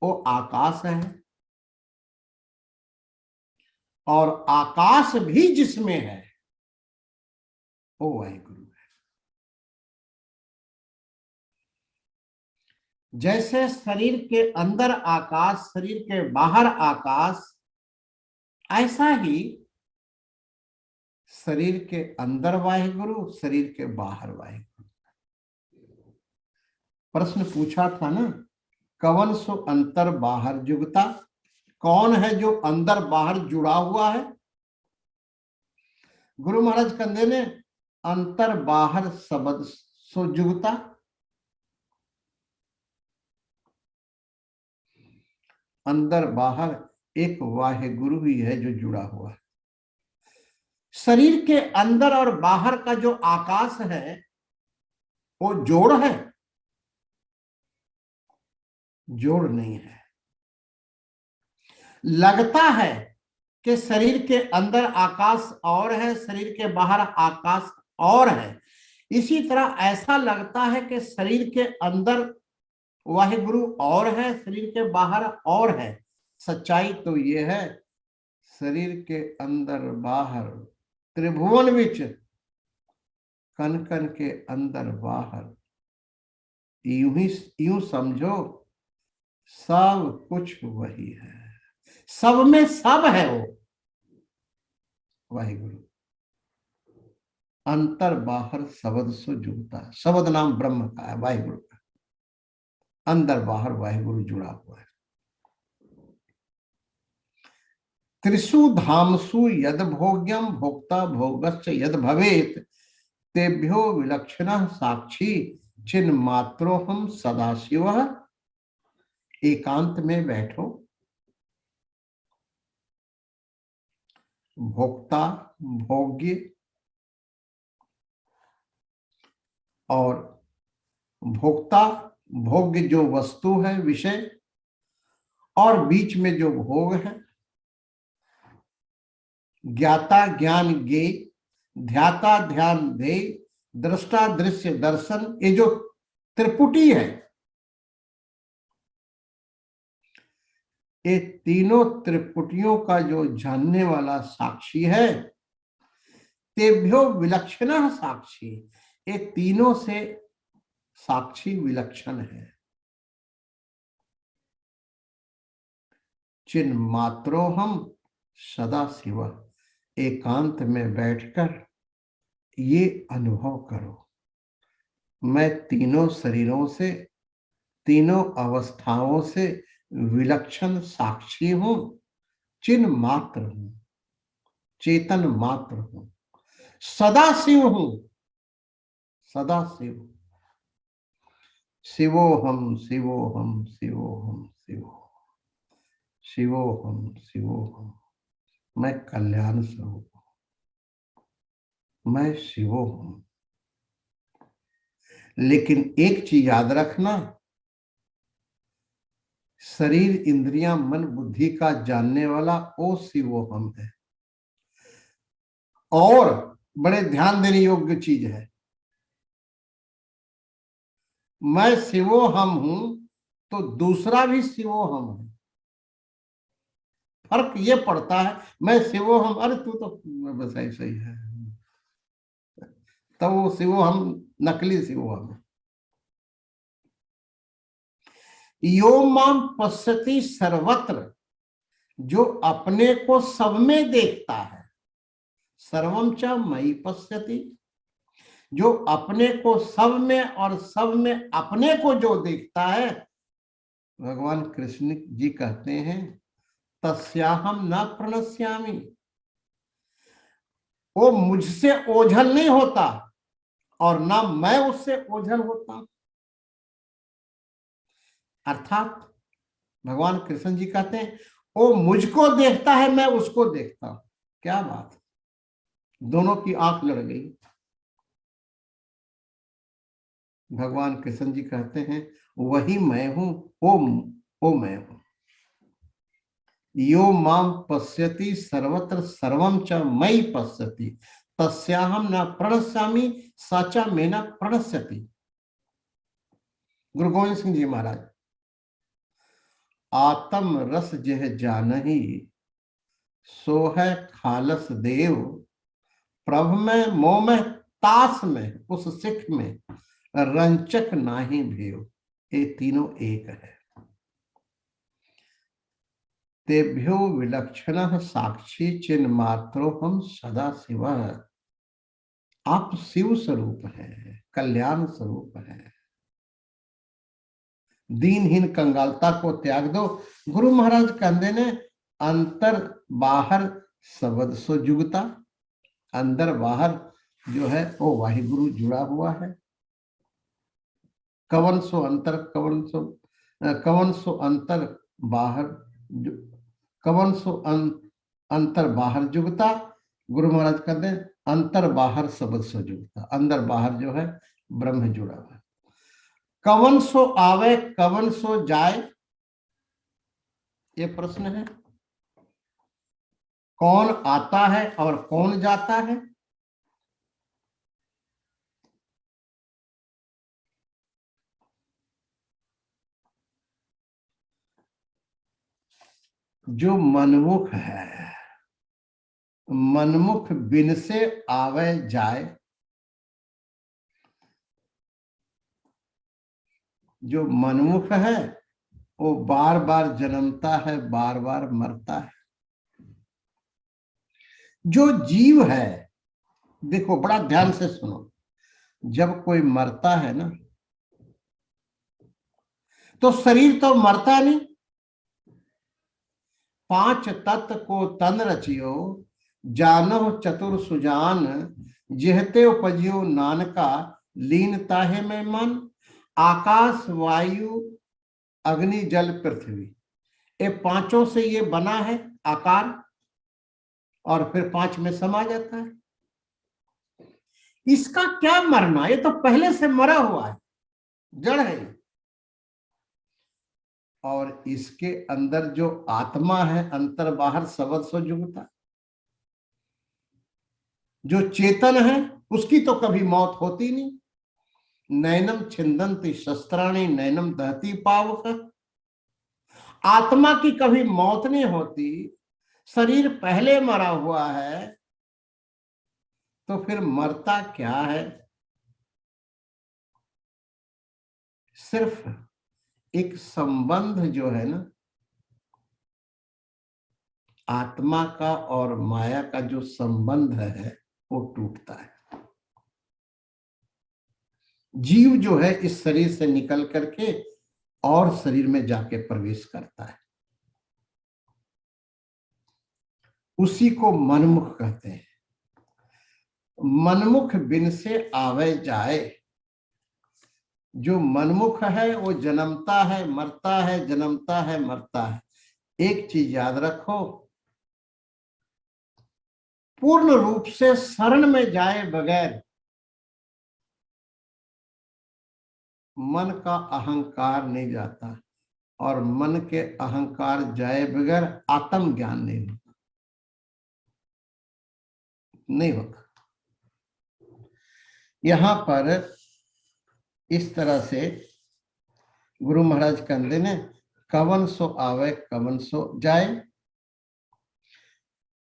वो आकाश है, और आकाश भी जिसमें है वो वाहिगुरु है। जैसे शरीर के अंदर आकाश, शरीर के बाहर आकाश, ऐसा ही शरीर के अंदर वाहिगुरु, शरीर के बाहर वाहिगुरु। प्रश्न पूछा था ना, कवन सो अंतर बाहर जुगता, कौन है जो अंदर बाहर जुड़ा हुआ है? गुरु महाराज कंधे ने अंतर बाहर शब्द सो जुगता, अंदर बाहर एक वाहिगुरु ही है जो जुड़ा हुआ है। शरीर के अंदर और बाहर का जो आकाश है वो जोड़ है? जोड़ नहीं है। लगता है कि शरीर के अंदर आकाश और है, शरीर के बाहर आकाश और है। इसी तरह ऐसा लगता है कि शरीर के अंदर वाहिगुरु और है, शरीर के बाहर और है। सच्चाई तो ये है, शरीर के अंदर बाहर त्रिभुवन विच, कन कन के अंदर बाहर, यूं समझो सब कुछ वही है, सब में सब है वो वाहिगुरु। अंतर बाहर शब्द सो जुड़ता, शब्द नाम ब्रह्म का है, वाहिगुरु का। अंदर बाहर वाहिगुरु जुड़ा हुआ है। त्रिषु धामसु यद भोग्यम भोक्ता भोगश्च यद भवेत, तेभ्यो विलक्षण साक्षी चिन्ह मात्रो हम सदाशिव। एकांत में बैठो, भोक्ता, भोग्य और भोक्ता, भोग्य जो वस्तु है, विषय, और बीच में जो भोग है, ज्ञाता ज्ञान गे, ध्याता ध्यान दे, दृष्टा दृश्य दर्शन, ये जो त्रिपुटी है, ये तीनों त्रिपुटियों का जो जानने वाला साक्षी है, तेभ्यो विलक्षण साक्षी, ये तीनों से साक्षी विलक्षण है। चिन्ह मात्रो हम सदा शिव। एकांत में बैठकर ये अनुभव करो, मैं तीनों शरीरों से, तीनों अवस्थाओं से विलक्षण साक्षी हूं, चिन्ह मात्र हूं, चेतन मात्र हूं, सदा शिव हूं, सदा शिव। शिवोहम शिवोहम शिवोहम शिवोहम शिवोहम शिवोहम। मैं कल्याण स्वरूप हूं, मैं शिवो हूं। लेकिन एक चीज याद रखना, शरीर इंद्रियां मन बुद्धि का जानने वाला वो शिवोहम है। और बड़े ध्यान देने योग्य चीज है, मैं शिवोहम हूं तो दूसरा भी शिवोहम है। फर्क ये पड़ता है, मैं शिवोहम, अरे तू तो बस ऐसा ही है, तो वो शिवोहम नकली शिवोहम है। यो माम पश्यति सर्वत्र, जो अपने को सब में देखता है, सर्वम च मयि पश्यति, जो अपने को सब में और सब में अपने को जो देखता है, भगवान कृष्ण जी कहते हैं तस्याहम न प्रणश्यामि, वो मुझसे ओझल नहीं होता और ना मैं उससे ओझल होता। अर्थात भगवान कृष्ण जी कहते हैं वो मुझको देखता है, मैं उसको देखता हूं। क्या बात, दोनों की आंख लड़ गई। भगवान कृष्ण जी कहते हैं वही मैं हूं, वो मैं हूं। यो माम पश्यति सर्वत्र सर्वम च मयि पश्यति तस्याहम न प्रणश्यामि साचा में न प्रणश्यति। गुरु गोविंद सिंह जी महाराज। आत्म रस जह जानही सो है खालस देव, प्रभ में मोह में तास में उस सिख में रंचक नाही भेव। ये तीनों एक है। तेभ्यो विलक्षण साक्षी चिन्ह मात्रो हम सदा शिव। आप शिव स्वरूप हैं, कल्याण स्वरूप हैं। दीनहीन कंगालता को त्याग दो। गुरु महाराज कहते ने अंतर बाहर शब्द सो जुगता। अंदर बाहर जो है वो वाहिगुरु जुड़ा हुआ है। कवन सो अंतर कवन सो अंतर बाहर कवन सो अंतर बाहर जुगता। गुरु महाराज कहते हैं अंतर बाहर शब्द सो जुगता। अंदर बाहर जो है ब्रह्म जुड़ा हुआ है। कवन सो आवे कवन सो जाए, ये प्रश्न है। कौन आता है और कौन जाता है? जो मनमुख है, मनमुख बिन से आवे जाए। जो मनमुख है वो बार बार जन्मता है, बार बार मरता है। जो जीव है, देखो बड़ा ध्यान से सुनो, जब कोई मरता है ना तो शरीर तो मरता नहीं। पांच तत्व को तन रचियो जानो चतुर सुजान, जेहते उपजियो नानका लीनता है में मन। आकाश वायु अग्नि जल पृथ्वी, ये पांचों से ये बना है आकार, और फिर पांच में समा जाता है। इसका क्या मरना, ये तो पहले से मरा हुआ है, जड़ है। और इसके अंदर जो आत्मा है अंतर बाहर शब्द सो जुगता। जो चेतन है उसकी तो कभी मौत होती नहीं। नैनम छिंदंती शस्त्राणी नैनम दहती पावक। आत्मा की कभी मौत नहीं होती। शरीर पहले मरा हुआ है तो फिर मरता क्या है? सिर्फ एक संबंध जो है ना, आत्मा का और माया का जो संबंध है वो टूटता है। जीव जो है इस शरीर से निकल करके और शरीर में जाके प्रवेश करता है, उसी को मनमुख कहते हैं। मनमुख बिन से आवे जाए। जो मनमुख है वो जन्मता है मरता है, जन्मता है मरता है। एक चीज याद रखो, पूर्ण रूप से शरण में जाए बगैर मन का अहंकार नहीं जाता, और मन के अहंकार जाए बगैर आत्म ज्ञान नहीं होता, नहीं होता। यहां पर इस तरह से गुरु महाराज कहते ने कवन सो आवे कवन सो जाए।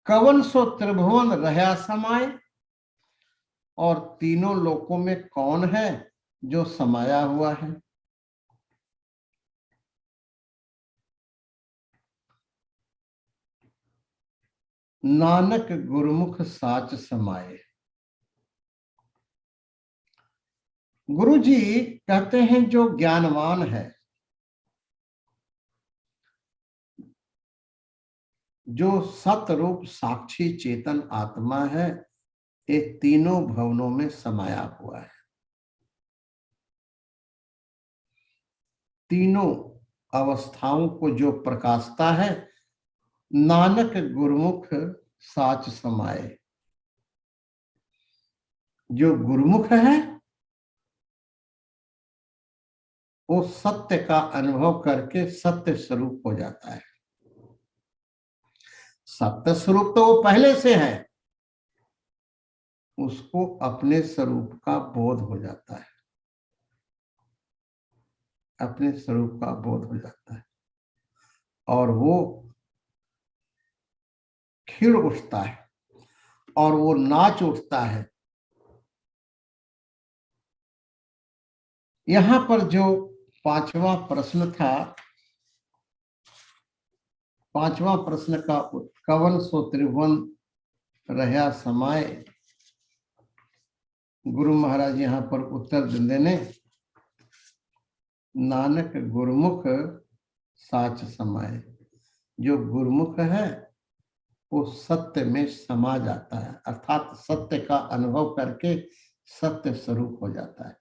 कवन सो त्रिभुवन रहा समाये, और तीनों लोकों में कौन है जो समाया हुआ है? नानक गुरुमुख साच समाये। गुरु जी कहते हैं जो ज्ञानवान है, जो सतरूप साक्षी चेतन आत्मा है, ये तीनों भवनों में समाया हुआ है। तीनों अवस्थाओं को जो प्रकाशता है, नानक गुरुमुख साच समाये। जो गुरुमुख है वो सत्य का अनुभव करके सत्य स्वरूप हो जाता है। सत्य स्वरूप तो वो पहले से है, उसको अपने स्वरूप का बोध हो जाता है, अपने स्वरूप का बोध हो जाता है और वो खिड़ उठता है और वो नाच उठता है। यहां पर जो पांचवा प्रश्न था, पांचवा प्रश्न का कवन सो त्रिभुवन रहा समाए, गुरु महाराज यहां पर उत्तर देने, नानक गुरुमुख साच समाए। जो गुरुमुख है वो सत्य में समा जाता है, अर्थात सत्य का अनुभव करके सत्य स्वरूप हो जाता है।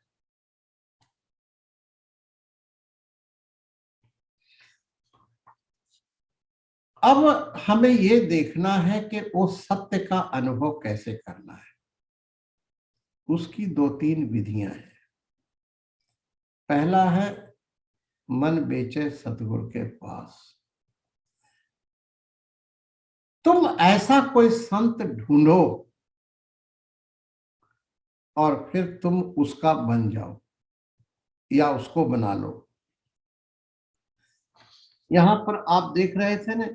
अब हमें ये देखना है कि वो सत्य का अनुभव कैसे करना है। उसकी दो तीन विधियां हैं। पहला है मन बेचे सतगुरु के पास। तुम ऐसा कोई संत ढूंढो और फिर तुम उसका बन जाओ या उसको बना लो। यहां पर आप देख रहे थे ना,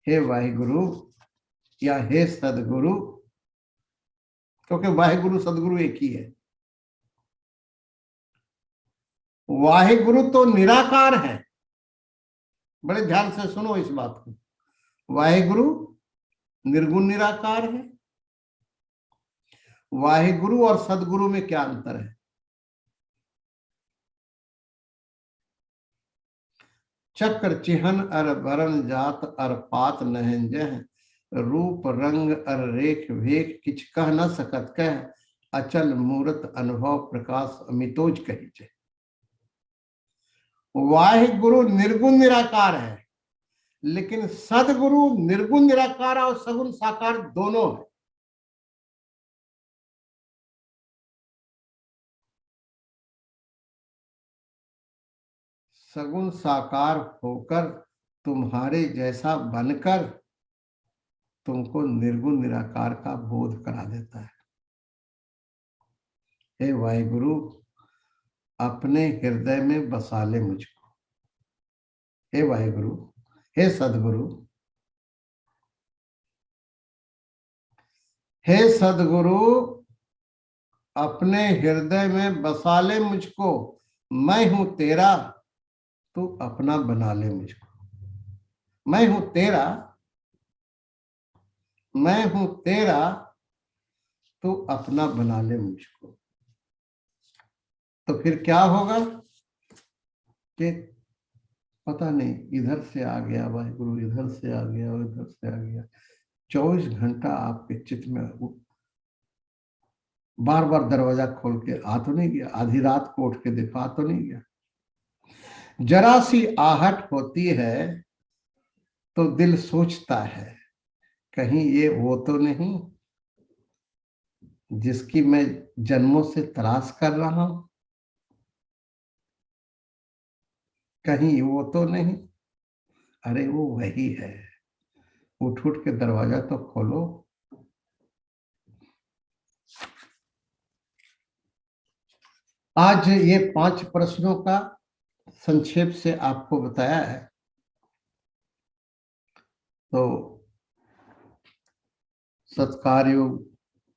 हे वाहिगुरु या हे सदगुरु, क्योंकि वाहिगुरु सदगुरु एक ही है। वाहिगुरु तो निराकार है, बड़े ध्यान से सुनो इस बात को। वाहिगुरु निर्गुण निराकार है। वाहिगुरु और सदगुरु में क्या अंतर है? चक्र चिहन अर वरण जात अर पात नहन जह, रूप रंग अर रेख भेख किछ कह न सकत कह, अचल मूर्त अनुभव प्रकाश अमितोज कही। वाहिगुरु निर्गुण निराकार है, लेकिन सदगुरु निर्गुण निराकार और सगुण साकार दोनों है। सगुण साकार होकर तुम्हारे जैसा बनकर तुमको निर्गुण निराकार का बोध करा देता है। हे वाहिगुरु, अपने हृदय में बसा ले मुझको। हे वाहिगुरु, हे सदगुरु, हे सदगुरु, अपने हृदय में बसा ले मुझको। मैं हूं तेरा, तू अपना बना ले मुझको। मैं हूं तेरा, मैं हूं तेरा, तू अपना बना ले मुझको। तो फिर क्या होगा कि पता नहीं इधर से आ गया वाहिगुरु, इधर से आ गया और इधर से आ गया। 24 घंटा आपके चित्त में बार बार दरवाजा खोल के आ तो नहीं गया, आधी रात को उठ के देखा तो नहीं गया। जरा सी आहट होती है तो दिल सोचता है, कहीं ये वो तो नहीं जिसकी मैं जन्मों से तलाश कर रहा हूं। कहीं वो तो नहीं, अरे वो वही है। उठ उठ के दरवाजा तो खोलो। आज ये 5 प्रश्नों का संक्षेप से आपको बताया है। तो सत्कारयोग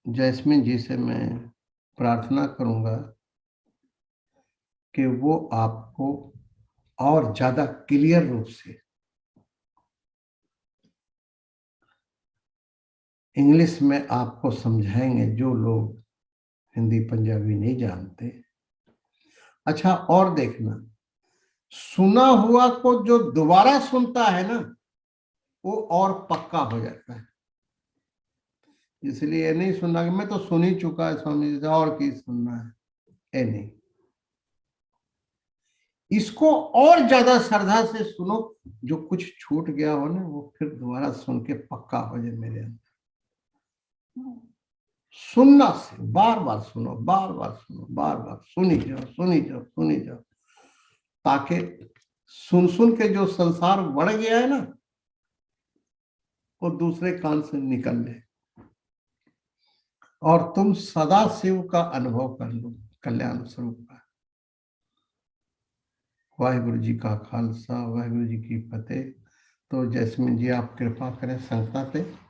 जैस्मिन जी से मैं प्रार्थना करूंगा कि वो आपको और ज्यादा क्लियर रूप से इंग्लिश में आपको समझाएंगे, जो लोग हिंदी पंजाबी नहीं जानते। अच्छा, और देखना, सुना हुआ को जो दोबारा सुनता है ना, वो और पक्का हो जाता है। इसलिए नहीं सुनना कि मैं तो सुन ही चुका है स्वामी जी से, और की सुनना है, ये नहीं। इसको और ज्यादा श्रद्धा से सुनो। जो कुछ छूट गया हो ना, वो फिर दोबारा सुन के पक्का हो जाए मेरे अंदर। सुनना से बार बार सुनो, बार बार सुनो, बार बार सुनी जाओ, सुनी जाओ, सुनी जाओ, ताकि सुन सुन के जो संसार बढ़ गया है ना, वो दूसरे कान से निकल ले और तुम सदा शिव का अनुभव कर लो, कल्याण स्वरूप का। वाहिगुरु जी का खालसा, वाहिगुरु जी की फतेह। तो जैस्मिन जी आप कृपा करें संगता पे।